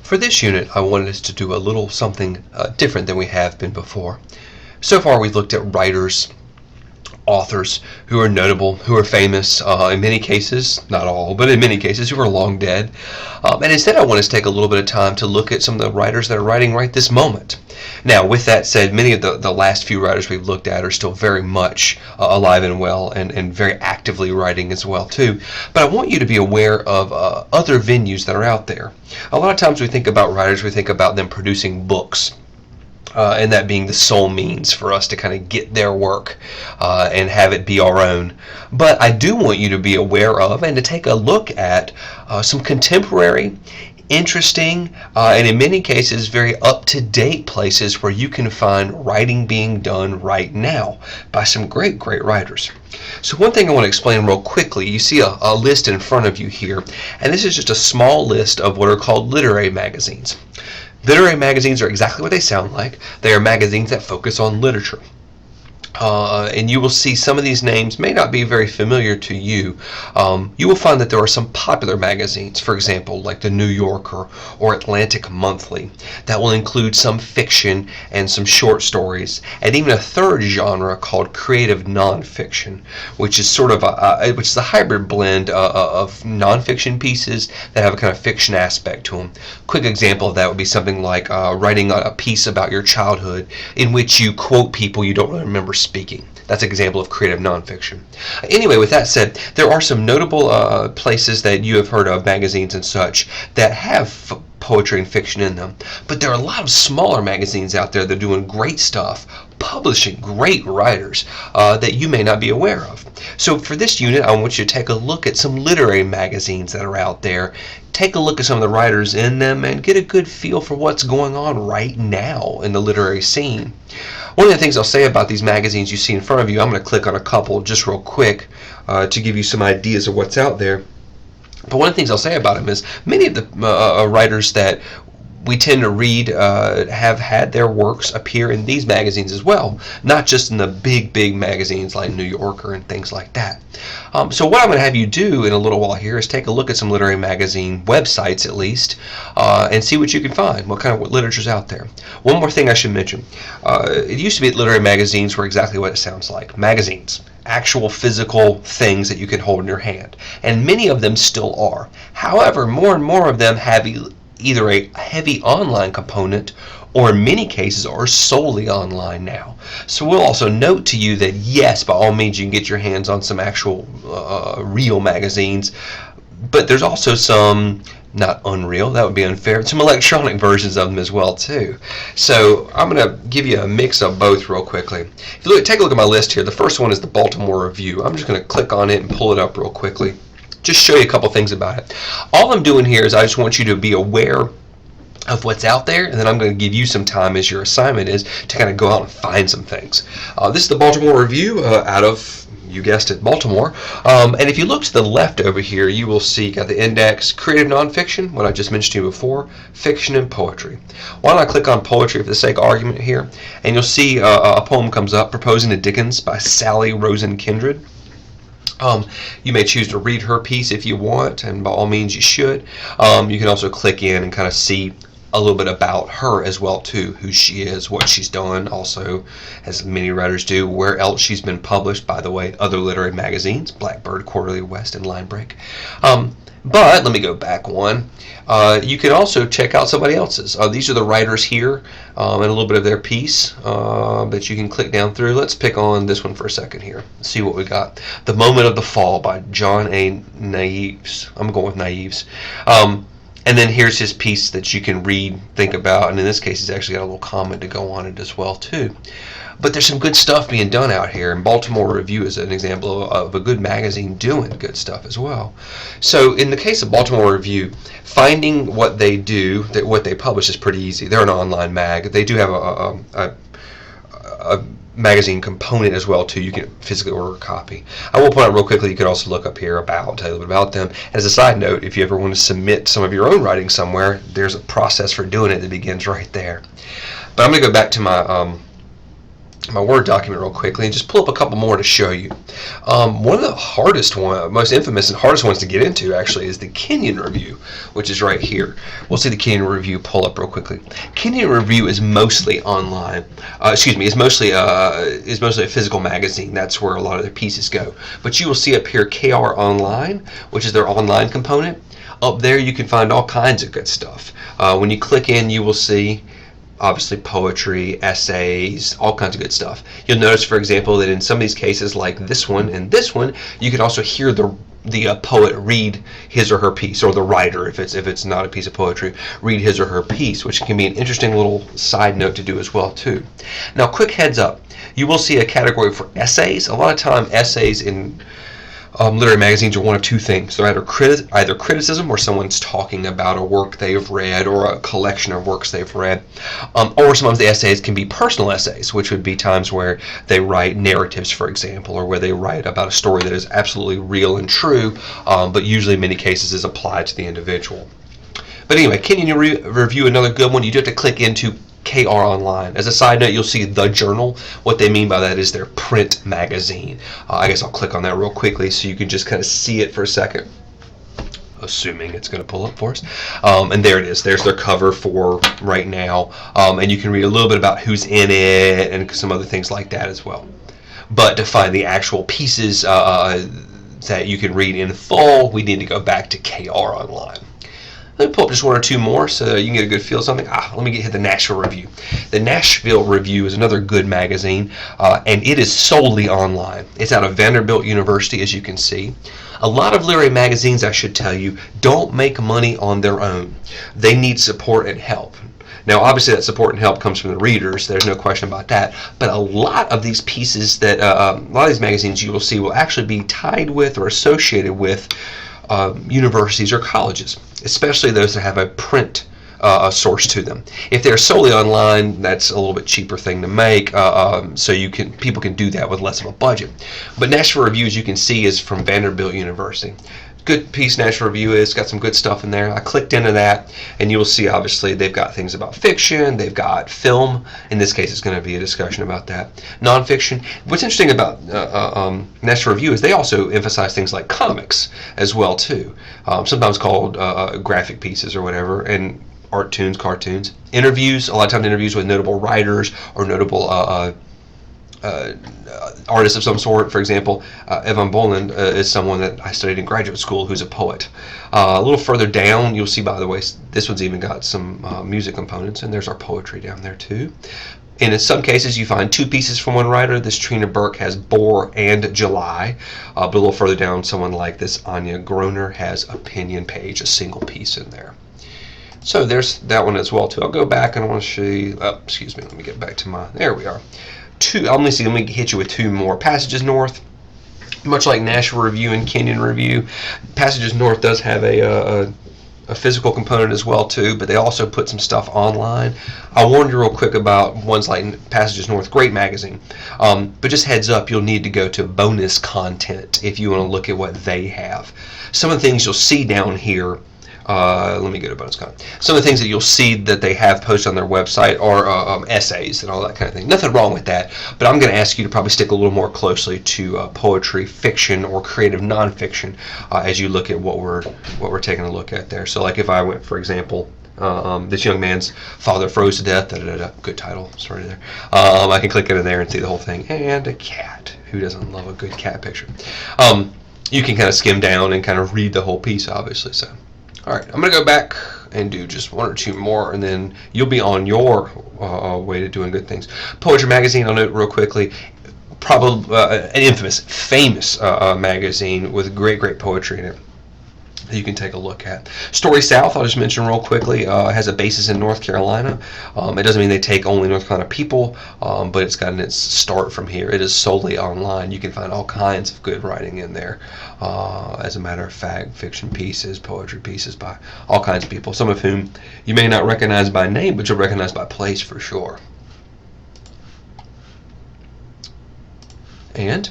For this unit, I wanted us to do a little something different than we have been before. So far, we've looked at writers, authors who are notable, who are famous, in many cases, not all, but in many cases, who are long dead. And instead, I want us to take a little bit of time to look at some of the writers that are writing right this moment. Now, with that said, many of the last few writers we've looked at are still very much alive and well and very actively writing as well, too. But I want you to be aware of other venues that are out there. A lot of times we think about writers, we think about them producing books. And that being the sole means for us to kind of get their work and have it be our own. But I do want you to be aware of and to take a look at some contemporary, interesting, and in many cases very up-to-date places where you can find writing being done right now by some great writers. So one thing I want to explain real quickly, you see a list in front of you here, and this is just a small list of what are called literary magazines. Literary magazines are exactly what they sound like. They are magazines that focus on literature. And you will see some of these names may not be very familiar to you. You will find that there are some popular magazines, for example, like the New Yorker or Atlantic Monthly, that will include some fiction and some short stories, and even a third genre called creative nonfiction, which is sort of a hybrid blend of nonfiction pieces that have a kind of fiction aspect to them. Quick example of that would be something like writing a piece about your childhood in which you quote people you don't really remember speaking. That's an example of creative nonfiction. Anyway, with that said, there are some notable places that you have heard of, magazines and such, that have poetry and fiction in them. But there are a lot of smaller magazines out there that are doing great stuff, publishing great writers that you may not be aware of. So for this unit, I want you to take a look at some literary magazines that are out there. Take a look at some of the writers in them and get a good feel for what's going on right now in the literary scene. One of the things I'll say about these magazines you see in front of you, I'm going to click on a couple just real quick to give you some ideas of what's out there. But one of the things I'll say about them is many of the writers that we tend to read have had their works appear in these magazines as well, not just in the big magazines like New Yorker and things like that. So what I'm going to have you do in a little while here is take a look at some literary magazine websites at least and see what you can find, what kind of literature's out there. One more thing I should mention. It used to be that literary magazines were exactly what it sounds like, magazines. Actual physical things that you can hold in your hand. And many of them still are. However, more and more of them have either a heavy online component or in many cases are solely online now. So we'll also note to you that yes, by all means you can get your hands on some actual real magazines, but there's also some, not unreal, that would be unfair, some electronic versions of them as well too. So I'm going to give you a mix of both real quickly. If you take a look at my list here, the first one is the Baltimore Review. I'm just going to click on it and pull it up real quickly. Just show you a couple things about it. All I'm doing here is I just want you to be aware of what's out there, and then I'm going to give you some time as your assignment is to kind of go out and find some things. This is the Baltimore Review out of, you guessed it, Baltimore. And if you look to the left over here, you will see got the index creative nonfiction, what I just mentioned to you before, fiction and poetry. Why don't I click on poetry for the sake of argument here, and you'll see a poem comes up, Proposing to Dickens by Sally Rosen Kindred. You may choose to read her piece if you want, and by all means you should. You can also click in and kind of see a little bit about her as well too, who she is, what she's done, also, as many writers do, where else she's been published, by the way, other literary magazines, Blackbird, Quarterly West, and Line Break. But let me go back one. You can also check out somebody else's. These are the writers here and a little bit of their piece that you can click down through. Let's pick on this one for a second here. Let's see what we got. The Moment of the Fall by John A. Naives. I'm going with Naives. And then here's his piece that you can read, think about, and in this case he's actually got a little comment to go on it as well too. But there's some good stuff being done out here, and Baltimore Review is an example of a good magazine doing good stuff as well. So in the case of Baltimore Review, finding what they do, what they publish is pretty easy. They're an online mag. They do have a magazine component as well too. You can physically order a copy. I will point out real quickly, you could also look up here about, tell you a little bit about them. As a side note, if you ever want to submit some of your own writing somewhere, there's a process for doing it that begins right there. But I'm going to go back to my my Word document real quickly and just pull up a couple more to show you. One of the most infamous and hardest ones to get into actually is the Kenyon Review, which is right here. We'll see the Kenyon Review pull up real quickly. Kenyon Review is mostly online. Is mostly a physical magazine. That's where a lot of their pieces go. But you will see up here KR Online, which is their online component. Up there you can find all kinds of good stuff. When you click in, you will see obviously poetry, essays, all kinds of good stuff. You'll notice, for example, that in some of these cases, like this one and this one, you can also hear the poet read his or her piece, or the writer, if it's not a piece of poetry, read his or her piece, which can be an interesting little side note to do as well too. Now, quick heads up, you will see a category for essays. A lot of time, essays in literary magazines are one of two things. They're either criticism, where someone's talking about a work they've read or a collection of works they've read, or sometimes the essays can be personal essays, which would be times where they write narratives, for example, or where they write about a story that is absolutely real and true, but usually in many cases is applied to the individual. But anyway, Kenyon Review, another good one. You do have to click into KR Online. As a side note, you'll see The Journal. What they mean by that is their print magazine. I guess I'll click on that real quickly so you can just kind of see it for a second, assuming it's going to pull up for us. And there it is. There's their cover for right now. And you can read a little bit about who's in it and some other things like that as well. But to find the actual pieces that you can read in full, we need to go back to KR Online. Let me pull up just one or two more so you can get a good feel of something. Let me hit the Nashville Review. The Nashville Review is another good magazine, and it is solely online. It's out of Vanderbilt University, as you can see. A lot of literary magazines, I should tell you, don't make money on their own. They need support and help. Now, obviously, that support and help comes from the readers. There's no question about that. But a lot of these pieces that, a lot of these magazines you will see will actually be tied with or associated with universities or colleges, especially those that have a print source to them. If they're solely online, that's a little bit cheaper thing to make, so people can do that with less of a budget. But Nashville Review, as you can see, is from Vanderbilt University. Good piece Nashville Review is. Got some good stuff in there. I clicked into that, and you will see, obviously, they've got things about fiction. They've got film. In this case, it's going to be a discussion about that. Nonfiction. What's interesting about Nashville Review is they also emphasize things like comics as well, too. Sometimes called graphic pieces or whatever, and cartoons. Interviews. A lot of times interviews with notable writers or notable artists of some sort. For example, Evan Boland is someone that I studied in graduate school who's a poet. A little further down, you'll see, by the way, this one's even got some music components, and there's our poetry down there too. And in some cases, you find two pieces from one writer. This Trina Burke has Bore and July. But a little further down, someone like this Anya Groner has Opinion Page, a single piece in there. So there's that one as well too. I'll go back and I want to show you, let me get back to there we are. Let me hit you with two more. Passages North, much like Nashville Review and Kenyon Review, Passages North does have a physical component as well too, but they also put some stuff online. I warned you real quick about ones like Passages North, great magazine, but just heads up, you'll need to go to bonus content if you want to look at what they have. Some of the things you'll see down here, let me go to bonus content. Some of the things that you'll see that they have posted on their website are essays and all that kind of thing. Nothing wrong with that, but I'm going to ask you to probably stick a little more closely to poetry, fiction, or creative nonfiction as you look at what we're taking a look at there. So, like if I went, for example, this young man's father froze to death. Good title. Sorry there. I can click into there and see the whole thing. And a cat. Who doesn't love a good cat picture? You can kind of skim down and kind of read the whole piece, obviously. So. All right, I'm going to go back and do just one or two more, and then you'll be on your way to doing good things. Poetry Magazine, I'll note real quickly, probably an famous magazine with great poetry in it that you can take a look at. Story South, I'll just mention real quickly, has a basis in North Carolina. It doesn't mean they take only North Carolina people, but it's gotten its start from here. It is solely online. You can find all kinds of good writing in there. As a matter of fact, fiction pieces, poetry pieces by all kinds of people, some of whom you may not recognize by name, but you'll recognize by place for sure. And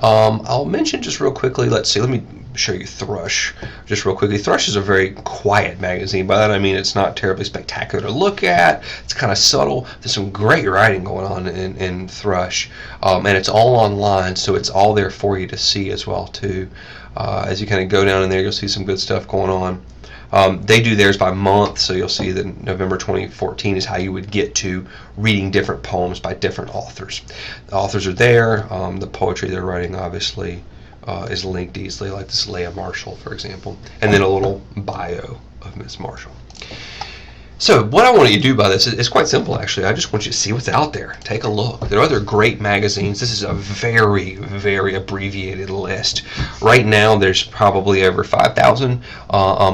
I'll mention just real quickly, let's see, let me show you Thrush just real quickly. Thrush is a very quiet magazine. By that I mean it's not terribly spectacular to look at. It's kind of subtle. There's some great writing going on in Thrush, and it's all online, so it's all there for you to see as well too. As you kind of go down in there, you'll see some good stuff going on. They do theirs by month, so you'll see that November 2014 is how you would get to reading different poems by different authors. The authors are there. The poetry they're writing, obviously, is linked easily, like this Leah Marshall, for example, and then a little bio of Miss Marshall. So what I want you to do by this is quite simple, actually. I just want you to see what's out there. Take a look. There are other great magazines. This is a very, very abbreviated list. Right now, there's probably over 5,000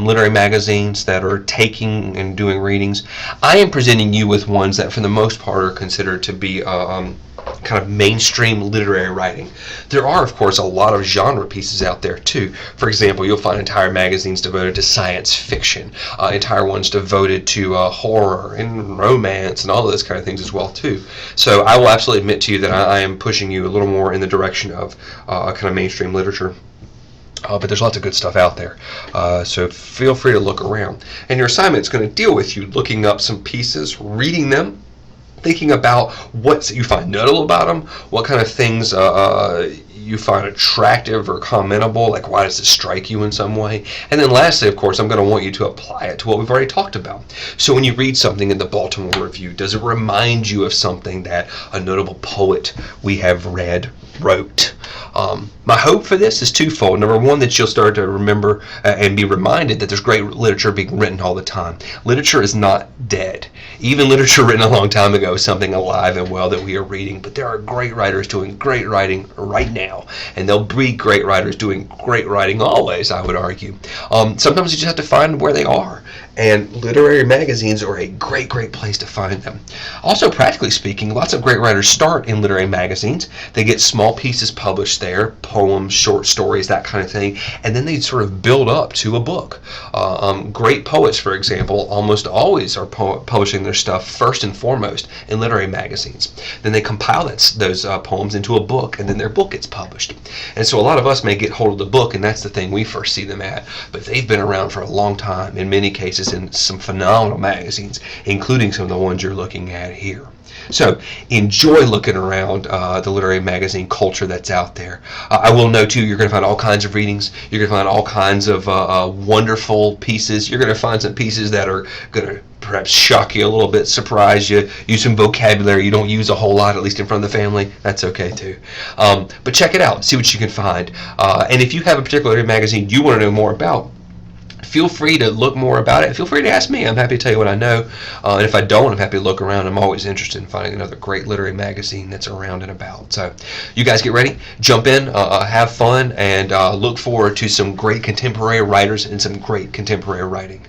literary magazines that are taking and doing readings. I am presenting you with ones that, for the most part, are considered to be kind of mainstream literary writing. There are, of course, a lot of genre pieces out there too. For example, you'll find entire magazines devoted to science fiction, entire ones devoted to horror and romance and all of those kind of things as well too. So I will absolutely admit to you that I am pushing you a little more in the direction of kind of mainstream literature. But there's lots of good stuff out there, so feel free to look around. And your assignment is going to deal with you looking up some pieces, reading them, thinking about what you find notable about them, what kind of things you find attractive or commentable, like why does it strike you in some way. And then lastly, of course, I'm going to want you to apply it to what we've already talked about. So when you read something in the Baltimore Review, does it remind you of something that a notable poet we have read wrote? My hope for this is twofold. Number one, that you'll start to remember and be reminded that there's great literature being written all the time. Literature is not dead. Even literature written a long time ago is something alive and well that we are reading. But there are great writers doing great writing right now. And there'll be great writers doing great writing always, I would argue. Sometimes you just have to find where they are. And literary magazines are a great, great place to find them. Also, practically speaking, lots of great writers start in literary magazines. They get small pieces published there, poems, short stories, that kind of thing, and then they sort of build up to a book. Great poets, for example, almost always are publishing their stuff first and foremost in literary magazines. Then they compile those poems into a book, and then their book gets published. And so a lot of us may get hold of the book, and that's the thing we first see them at, but they've been around for a long time, in many cases in some phenomenal magazines, including some of the ones you're looking at here. So enjoy looking around the literary magazine culture that's out there. I will note too, you're going to find all kinds of readings. You're going to find all kinds of wonderful pieces. You're going to find some pieces that are going to perhaps shock you a little bit, surprise you, use some vocabulary you don't use a whole lot, at least in front of the family. That's okay too. But check it out, see what you can find. And if you have a particular magazine you want to know more about, feel free to look more about it. Feel free to ask me. I'm happy to tell you what I know. And if I don't, I'm happy to look around. I'm always interested in finding another great literary magazine that's around and about. So you guys get ready, jump in, have fun, and look forward to some great contemporary writers and some great contemporary writing.